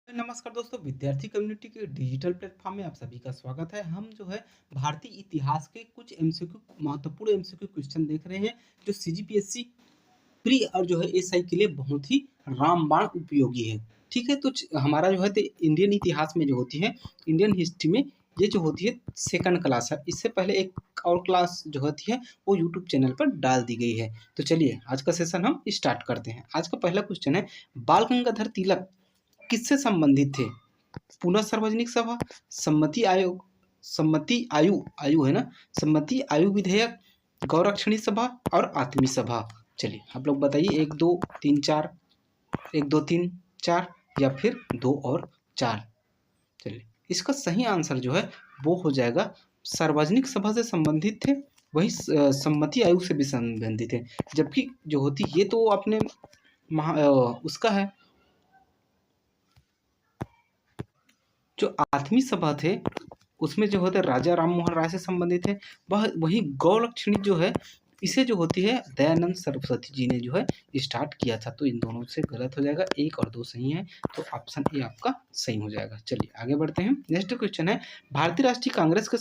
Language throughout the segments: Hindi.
नमस्कार दोस्तों, विद्यार्थी कम्युनिटी के डिजिटल प्लेटफॉर्म में आप सभी का स्वागत है। हम जो है भारतीय इतिहास के कुछ एमसीक्यू महत्वपूर्ण एमसीक्यू क्वेश्चन देख रहे हैं जो सीजीपीएससी प्री और जो है एसआई के लिए बहुत ही रामबाण उपयोगी है। ठीक है, तो हमारा जो है तो इंडियन इतिहास में जो होती है, इंडियन हिस्ट्री में ये जो होती है सेकंड क्लास है। इससे पहले एक और क्लास जो होती है वो यूट्यूब चैनल पर डाल दी गई है। तो चलिए आज का सेशन हम स्टार्ट करते हैं। आज का पहला क्वेश्चन है, बाल गंगाधर तिलक किससे संबंधित थे? पुनः सार्वजनिक सभा, सम्मति आयोग, सम्मति आयु आयु है ना, सम्मति आयु विधेयक, गौरक्षणी सभा और आत्मी सभा। चलिए आप लोग बताइए, एक दो तीन चार, एक दो तीन चार या फिर दो और चार। चलिए इसका सही आंसर जो है वो हो जाएगा सार्वजनिक सभा से संबंधित थे, वही सम्मति आयोग से भी संबंधित है। जबकि जो होती ये तो अपने उसका है, जो आठवीं सभा थे उसमें जो होते राजा राम मोहन राय से संबंधित है। वह वही गौरक्षणी जो है इसे जो होती है दयानंद सरस्वती जी ने जो है स्टार्ट किया था। तो इन दोनों से गलत हो जाएगा, एक और दो सही है, तो ऑप्शन ए आपका सही हो जाएगा। चलिए आगे बढ़ते हैं। नेक्स्ट क्वेश्चन है, भारतीय राष्ट्रीय कांग्रेस के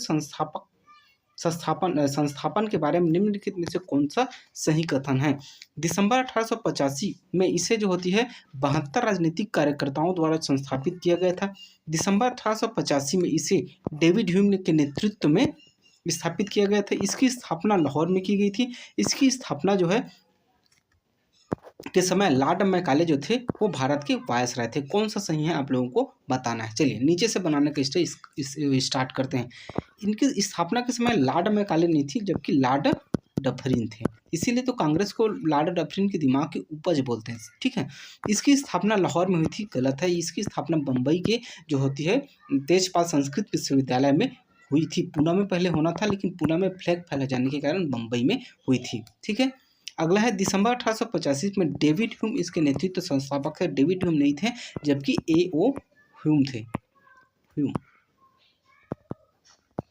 संस्थापन के बारे में निम्नलिखित में से कौन सा सही कथन है? दिसंबर 1885 में इसे जो होती है 72 राजनीतिक कार्यकर्ताओं द्वारा संस्थापित किया गया था। दिसंबर 1885 में इसे डेविड ह्यूम के नेतृत्व में स्थापित किया गया था। इसकी स्थापना लाहौर में की गई थी। इसकी स्थापना जो है के समय लॉर्ड मैकाले जो थे वो भारत के वायसराय थे। कौन सा सही है आप लोगों को बताना है। चलिए नीचे से बनाने का स्टार्ट करते हैं। इनकी स्थापना के समय लॉर्ड मैकाले नहीं थी, जबकि लॉर्ड डफरिन थे। इसीलिए तो कांग्रेस को लॉर्ड डफरिन के दिमाग की उपज बोलते हैं। ठीक है, इसकी स्थापना लाहौर में हुई थी, गलत है। इसकी स्थापना बम्बई के जो होती है तेजपाल संस्कृत विश्वविद्यालय में हुई थी। पूना में पहले होना था, लेकिन पूना में फ्लैग फैला जाने के कारण बम्बई में हुई थी। ठीक है, अगला है दिसंबर 1885 में डेविड ह्यूम इसके नेतृत्व संस्थापक थे। डेविड ह्यूम नहीं थे, जबकि ए.ओ. ह्यूम थे। ह्यूम,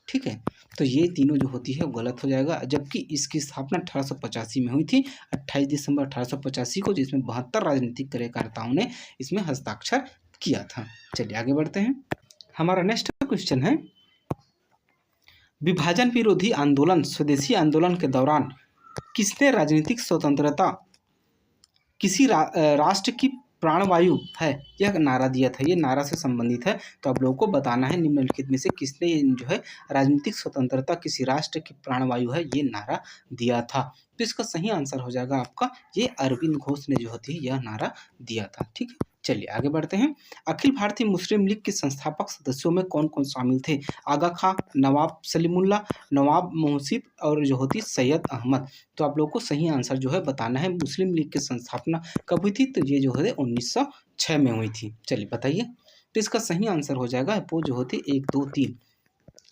ठीक है, तो ये तीनों जो होती है वो गलत हो जाएगा। जबकि इसकी स्थापना 1885 में हुई थी, 28 दिसंबर 1885 को, जिसमें 72 राजनीतिक कार्यकर्ताओं ने इसमें हस्ताक्षर किया था। चलिए आगे बढ़ते हैं। हमारा नेक्स्ट क्वेश्चन है, विभाजन विरोधी आंदोलन स्वदेशी आंदोलन के दौरान किसने राजनीतिक स्वतंत्रता किसी राष्ट्र की प्राणवायु है यह नारा दिया था? ये नारा से संबंधित है, तो आप लोगों को बताना है निम्नलिखित में से किसने जो है राजनीतिक स्वतंत्रता किसी राष्ट्र की प्राणवायु है ये नारा दिया था। तो इसका सही आंसर हो जाएगा आपका ये अरविंद घोष ने जो होती है यह नारा दिया था। ठीक है, चलिए आगे बढ़ते हैं। अखिल भारतीय मुस्लिम लीग के संस्थापक सदस्यों में कौन कौन शामिल थे? आगा खां, नवाब सलीमुल्लाह, नवाब मोहसिब और जो होती सैयद अहमद। तो आप लोगों को सही आंसर जो है बताना है। मुस्लिम लीग की संस्थापना कब हुई थी? तो ये जो है 1906 में हुई थी। चलिए बताइए, तो इसका सही आंसर हो जाएगा वो जो होते 1 2 3,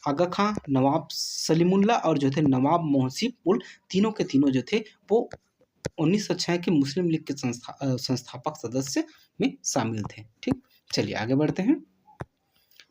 आगा खां, नवाब सलीमुल्लाह और जो थे नवाब मोहसिब, उल तीनों के तीनों जो थे वो 1906 के मुस्लिम लीग के संस्थापक सदस्य में शामिल थे। ठीक, चलिए आगे बढ़ते हैं।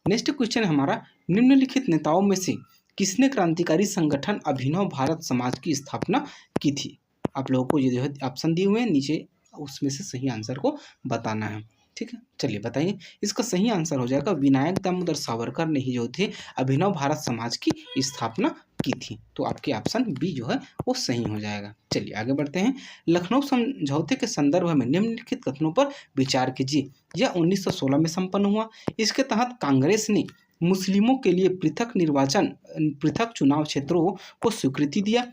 नेक्स्ट क्वेश्चन हमारा, निम्नलिखित नेताओं में से किसने क्रांतिकारी संगठन अभिनव भारत समाज की स्थापना की थी? आप लोगों को ये जो है ऑप्शन दिए हुए हैं नीचे, उसमें से सही आंसर को बताना है। ठीक है, चलिए बताइए, इसका सही आंसर हो जाएगा विनायक दामोदर सावरकर ने ही जो थे अभिनव भारत समाज की स्थापना की थी। तो आपके ऑप्शन बी जो है वो सही हो जाएगा। चलिए आगे बढ़ते हैं। लखनऊ समझौते के संदर्भ में निम्नलिखित कथनों पर विचार कीजिए। यह 1916 में संपन्न हुआ। इसके तहत कांग्रेस ने मुस्लिमों के लिए पृथक चुनाव क्षेत्रों को स्वीकृति दिया।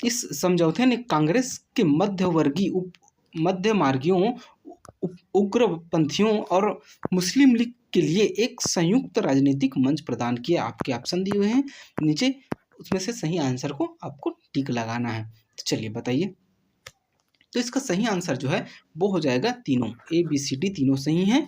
इस समझौते ने कांग्रेस के मध्य मार्गियों, उग्रपंथियों और मुस्लिम लीग के लिए एक संयुक्त राजनीतिक मंच प्रदान किया। आपके ऑप्शन दिए हुए हैं नीचे, उसमें से सही आंसर को आपको टिक लगाना है। तो चलिए बताइए, तो इसका सही आंसर जो है वो हो जाएगा तीनों, ए बी सी डी तीनों सही हैं।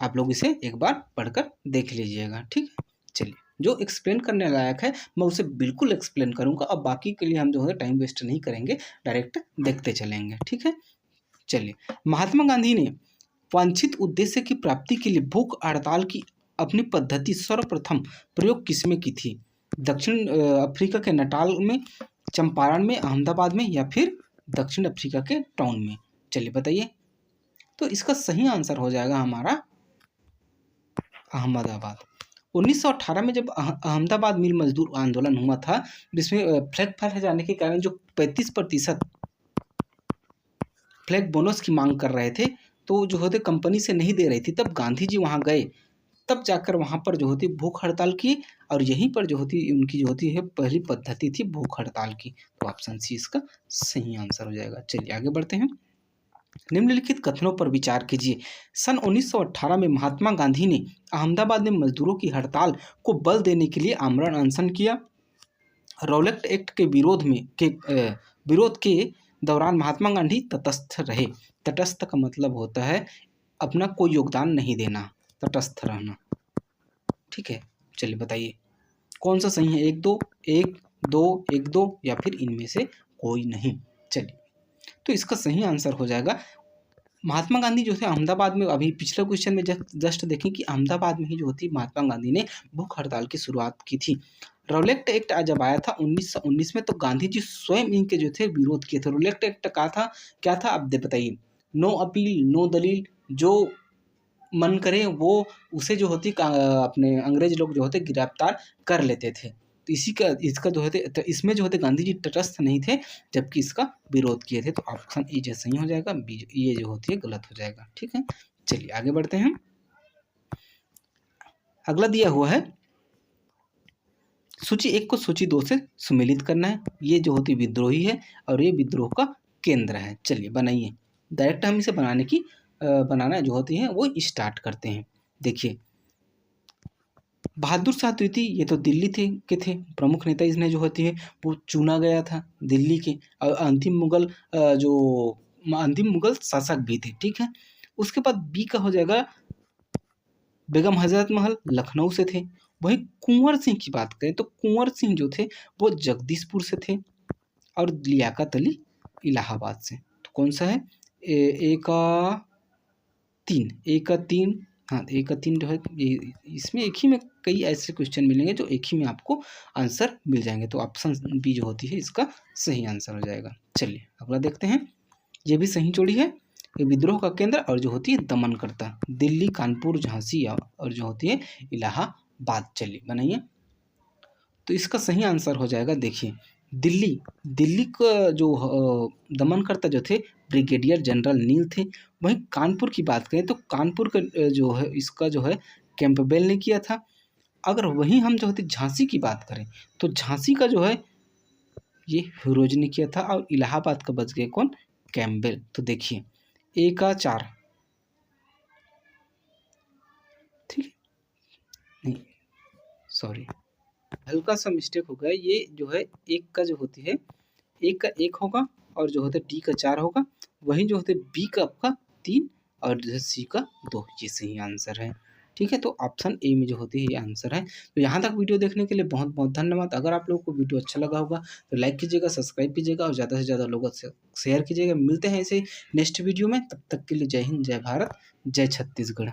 आप लोग इसे एक बार पढ़कर देख लीजिएगा। ठीक है, चलिए जो एक्सप्लेन करने लायक है मैं उसे बिल्कुल एक्सप्लेन करूंगा। अब बाकी के लिए हम जो है टाइम वेस्ट नहीं करेंगे, डायरेक्ट देखते चलेंगे। ठीक है, चलिए। महात्मा गांधी ने वांछित उद्देश्य की प्राप्ति के लिए भूख हड़ताल की अपनी पद्धति सर्वप्रथम प्रयोग किसमें की थी? दक्षिण अफ्रीका के नटाल में, चंपारण में, अहमदाबाद में या फिर दक्षिण अफ्रीका के टाउन में? चलिए बताइए, तो इसका सही आंसर हो जाएगा हमारा अहमदाबाद। 1918 में जब अहमदाबाद मिल मजदूर आंदोलन हुआ था, जिसमें फ्लैग फैल जाने के कारण जो 35% फ्लैग बोनस की मांग कर रहे थे, तो जो होते कंपनी से नहीं दे रही थी, तब गांधी जी वहाँ गए, तब जाकर वहाँ पर जो होती भूख हड़ताल की, और यहीं पर जो होती उनकी जो होती है पहली पद्धति थी भूख हड़ताल की। तो ऑप्शन सी इसका सही आंसर हो जाएगा। चलिए आगे बढ़ते हैं। निम्नलिखित कथनों पर विचार कीजिए। सन 1918 में महात्मा गांधी ने अहमदाबाद में मजदूरों की हड़ताल को बल देने के लिए आमरण अनशन किया। रॉलेट एक्ट के विरोध के दौरान महात्मा गांधी तटस्थ रहे। तटस्थ का मतलब होता है अपना कोई योगदान नहीं देना, तटस्थ रहना। ठीक है, चलिए बताइए कौन सा सही है। एक दो या फिर इनमें से कोई नहीं। चलिए, तो इसका सही आंसर हो जाएगा महात्मा गांधी जो थे अहमदाबाद में। अभी पिछले क्वेश्चन में जस्ट देखें कि अहमदाबाद में ही जो होती महात्मा गांधी ने भूख हड़ताल की शुरुआत की थी। रॉलेट एक्ट जब आया था 1919 में, तो गांधी जी स्वयं इनके जो थे विरोध किए थे। रॉलेट एक्ट क्या था आप बताइए। नो अपील, नो दलील, जो मन करे वो उसे जो होती अपने अंग्रेज लोग जो होते गिरफ्तार कर लेते थे। तो इसका जो होते, तो इसमें जो होते गांधी जी तटस्थ नहीं थे, जबकि इसका विरोध किए थे। तो ऑप्शन ए जो सही हो जाएगा, बी ये जो होती है गलत हो जाएगा। ठीक है, चलिए आगे बढ़ते हैं। अगला दिया हुआ है सूची 1 को सूची 2 से सुमेलित करना है। ये जो होती विद्रोही है और ये विद्रोह का केंद्र है। चलिए बनाइए। डायरेक्ट हम इसे बनाना जो होती है वो स्टार्ट करते हैं। देखिए, बहादुर शाह द्वितीय ये तो दिल्ली के थे प्रमुख नेता। इसने जो होती है वो चुना गया था दिल्ली के, और अंतिम मुगल शासक भी थे। ठीक है, उसके बाद बी का हो जाएगा बेगम हजरत महल, लखनऊ से थे। वहीं कुंवर सिंह की बात करें तो कुंवर सिंह जो थे वो जगदीशपुर से थे, और लियाकत अली इलाहाबाद से। तो कौन सा है? ए का तीन। हाँ, ए का 3 जो है इसमें एक ही में कई ऐसे क्वेश्चन मिलेंगे जो एक ही में आपको आंसर मिल जाएंगे। तो ऑप्शन बी जो होती है इसका सही आंसर हो जाएगा। चलिए अगला देखते हैं। ये भी सही जोड़ी है। ये विद्रोह का केंद्र और जो होती है दमनकर्ता, दिल्ली, कानपुर, झांसी और जो होती है इलाहाबाद। चलिए बनाइए। तो इसका सही आंसर हो जाएगा, देखिए दिल्ली का जो दमनकर्ता जो थे ब्रिगेडियर जनरल नील थे। वहीं कानपुर की बात करें तो कानपुर का जो है इसका जो है कैंपबेल ने किया था। अगर वहीं हम जो होती झांसी की बात करें तो झांसी का जो है ये फिरोज ने किया था, और इलाहाबाद का बच गए कौन? कैंपबेल। तो देखिए ए का 4, ठीक है, नहीं सॉरी हल्का सा मिस्टेक हो गया। ये जो है एक का जो होती है एक का 1 होगा, और जो होता है डी का 4 होगा। वहीं जो होते बी का आपका 3 और जो है सी का 2। ये सही आंसर है। ठीक है, तो ऑप्शन ए में जो होती है ये आंसर है। तो यहाँ तक वीडियो देखने के लिए बहुत बहुत धन्यवाद। अगर आप लोगों को वीडियो अच्छा लगा होगा तो लाइक कीजिएगा, सब्सक्राइब कीजिएगा और ज़्यादा से ज़्यादा लोगों से शेयर कीजिएगा। मिलते हैं ऐसे नेक्स्ट वीडियो में, तब तक के लिए जय हिंद, जय भारत, जय छत्तीसगढ़।